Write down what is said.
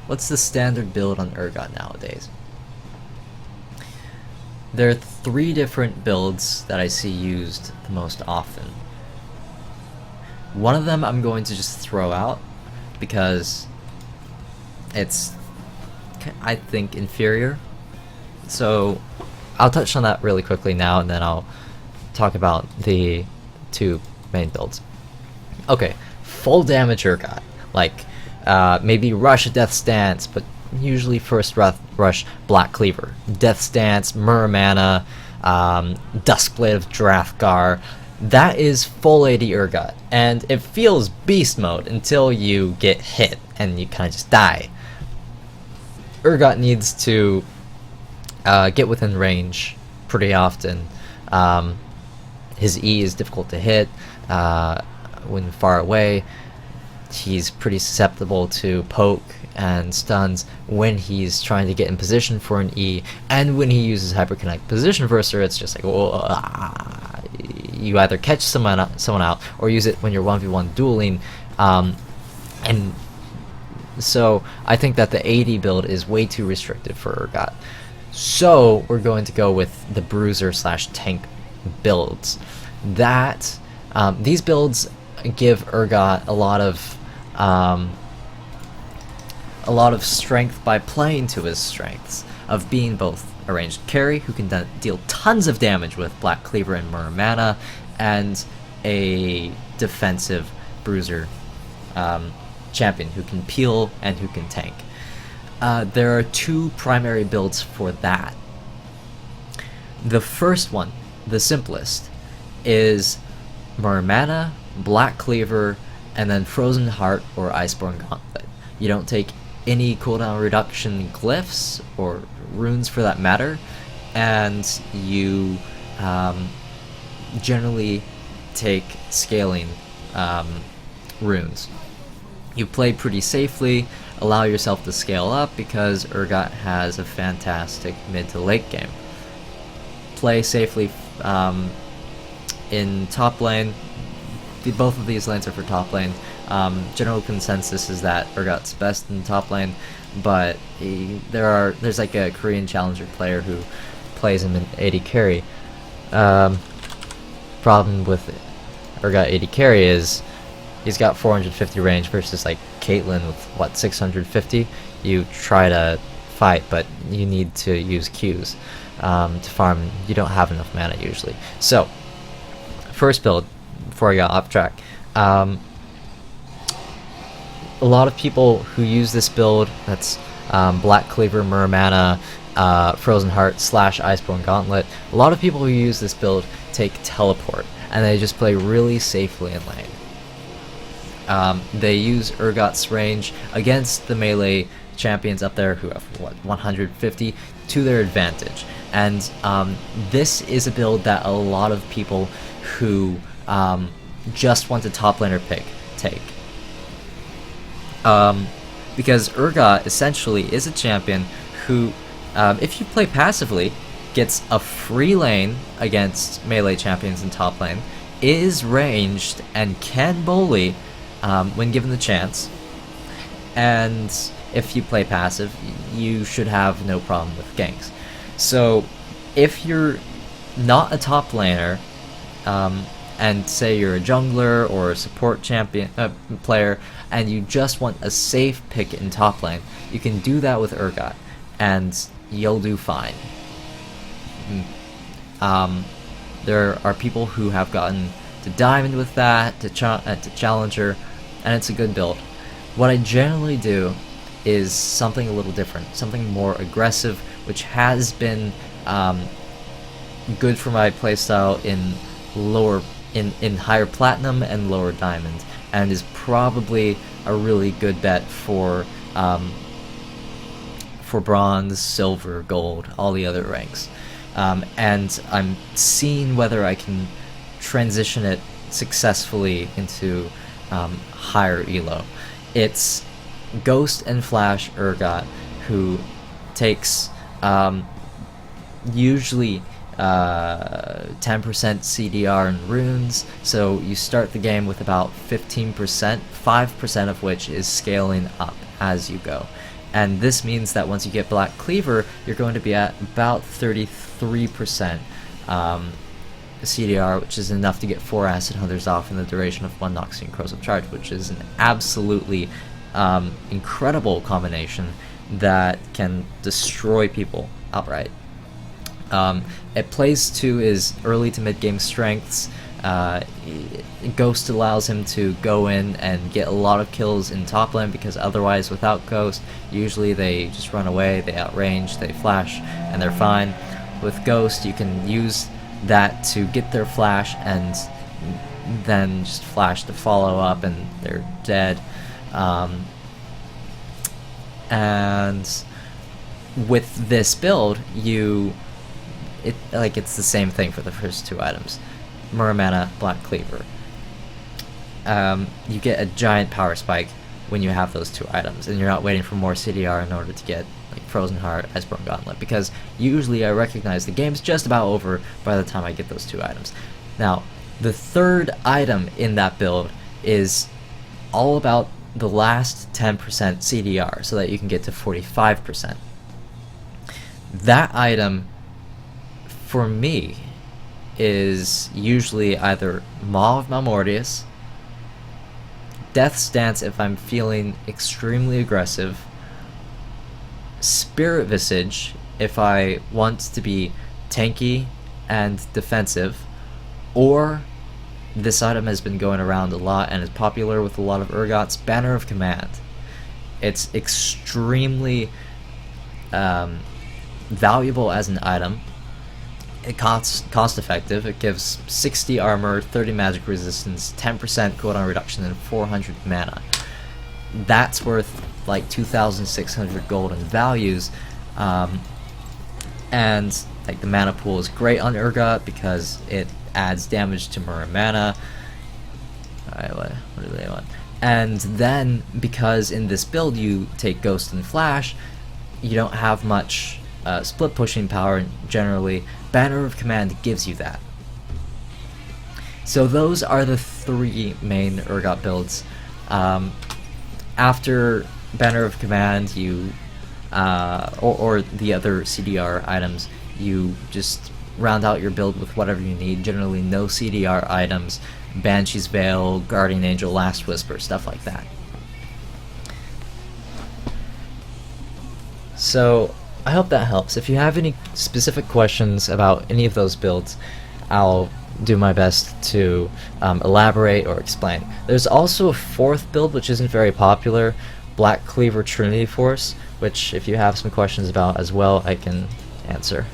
what's the standard build on Urgot nowadays? There are 3 different builds that I see used the most often. One of them I'm going to just throw out because it's, I think, inferior. So I'll touch on that really quickly now, and then I'll talk about the 2 main builds. Okay, full damage Urgot, like maybe Rush Death Stance, but usually first rush Black Cleaver, Death Stance, Muramana, Duskblade of Drathgar. That is full AD Urgot, and it feels beast mode until you get hit and you kind of just die. Urgot needs to get within range pretty often. His E is difficult to hit when far away. He's pretty susceptible to poke and stuns when he's trying to get in position for an E, and when he uses Hyperconnect Position Verser, it's just like, you either catch someone out or use it when you're 1v1 dueling, and so I think that the AD build is way too restricted for Urgot. So we're going to go with the Bruiser / tank builds. That these builds give Urgot a lot of strength by playing to his strengths of being both a ranged carry who can deal tons of damage with Black Cleaver and Muramana, and a defensive bruiser champion who can peel and who can tank. There are 2 primary builds for that. The first one, the simplest, is Muramana, Black Cleaver, and then Frozen Heart or Iceborne Gauntlet. You don't take any cooldown reduction glyphs or runes for that matter, and you generally take scaling runes. You play pretty safely, allow yourself to scale up because Urgot has a fantastic mid to late game. Play safely in top lane. Both of these lanes are for top lane. General consensus is that Urgot's best in top lane, but there's like a Korean challenger player who plays him in AD carry. Problem with Urgot AD carry is he's got 450 range versus like Caitlyn with what, 650. You try to fight, but you need to use Qs to farm. You don't have enough mana usually. So first build, before I got off track, a lot of people who use this build, that's Black Cleaver, Muramana, Frozen Heart / Iceborne Gauntlet, a lot of people who use this build take Teleport, and they just play really safely in lane. They use Urgot's range against the melee champions up there who have, what, 150 to their advantage. And this is a build that a lot of people who just want a top laner pick take. Because Urgot essentially is a champion who, if you play passively, gets a free lane against melee champions in top lane, is ranged, and can bully when given the chance. And if you play passive, you should have no problem with ganks. So if you're not a top laner, and say you're a jungler or a support champion player, and you just want a safe pick in top lane, you can do that with Urgot, and you'll do fine. There are people who have gotten to Diamond with that, to Challenger, and it's a good build. What I generally do is something a little different, something more aggressive, which has been good for my playstyle in higher platinum and lower diamond, and is probably a really good bet for bronze, silver, gold, all the other ranks. And I'm seeing whether I can transition it successfully into higher elo. It's Ghost and Flash Urgot, who takes usually 10% CDR and runes, so you start the game with about 15%, 5% of which is scaling up as you go. And this means that once you get Black Cleaver, you're going to be at about 33% CDR, which is enough to get 4 Acid Hunters off in the duration of 1 Noxian Corrosive Charge, which is an absolutely incredible combination that can destroy people outright. It plays to his early to mid game strengths. Ghost allows him to go in and get a lot of kills in top lane, because otherwise without Ghost usually they just run away, they outrange, they flash, and they're fine. With Ghost you can use that to get their flash and then just flash to follow up and they're dead. And with this build it's the same thing for the first 2 items. Muramana, Black Cleaver. You get a giant power spike when you have those 2 items, and you're not waiting for more CDR in order to get like Frozen Heart, Iceborne Gauntlet, because usually I recognize the game's just about over by the time I get those 2 items. Now, the third item in that build is all about the last 10% CDR, so that you can get to 45%. That item, for me, is usually either Maw of Malmortius, Death's Dance if I'm feeling extremely aggressive, Spirit Visage if I want to be tanky and defensive, or this item has been going around a lot and is popular with a lot of Urgots, Banner of Command. It's extremely valuable as an item. It cost effective. It gives 60 armor, 30 magic resistance, 10% cooldown reduction, and 400 mana. That's worth like 2,600 gold in values, and like the mana pool is great on Urgot because it adds damage to Muramana. Alright, what do they want? And then because in this build you take Ghost and Flash, you don't have much split pushing power generally. Banner of Command gives you that. So those are the 3 main Urgot builds. After Banner of Command, you or the other CDR items, you just round out your build with whatever you need. Generally no CDR items, Banshee's Veil, Guardian Angel, Last Whisper, stuff like that. So I hope that helps. If you have any specific questions about any of those builds, I'll do my best to elaborate or explain. There's also a 4th build which isn't very popular, Black Cleaver Trinity Force, which if you have some questions about as well, I can answer.